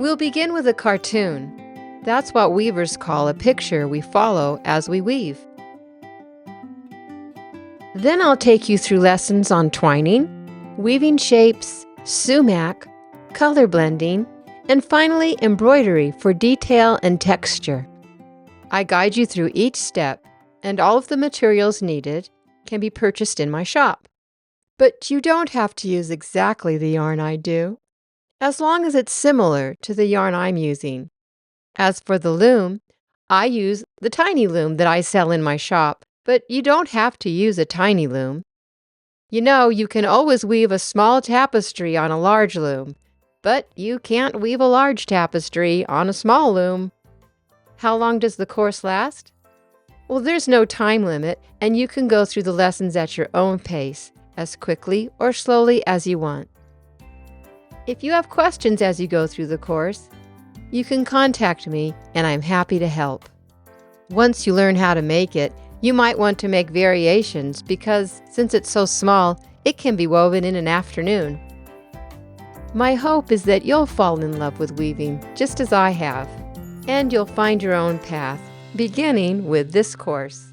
We'll begin with a cartoon. That's what weavers call a picture we follow as we weave. Then I'll take you through lessons on twining, weaving shapes, sumac, color blending, and finally embroidery for detail and texture. I guide you through each step, and all of the materials needed can be purchased in my shop. But you don't have to use exactly the yarn I do, as long as it's similar to the yarn I'm using. As for the loom, I use the tiny loom that I sell in my shop, but you don't have to use a tiny loom. You know, you can always weave a small tapestry on a large loom, but you can't weave a large tapestry on a small loom. How long does the course last? Well, there's no time limit, and you can go through the lessons at your own pace, as quickly or slowly as you want. If you have questions as you go through the course, you can contact me, and I'm happy to help. Once you learn how to make it, you might want to make variations because, since it's so small, it can be woven in an afternoon. My hope is that you'll fall in love with weaving, just as I have, and you'll find your own path, beginning with this course.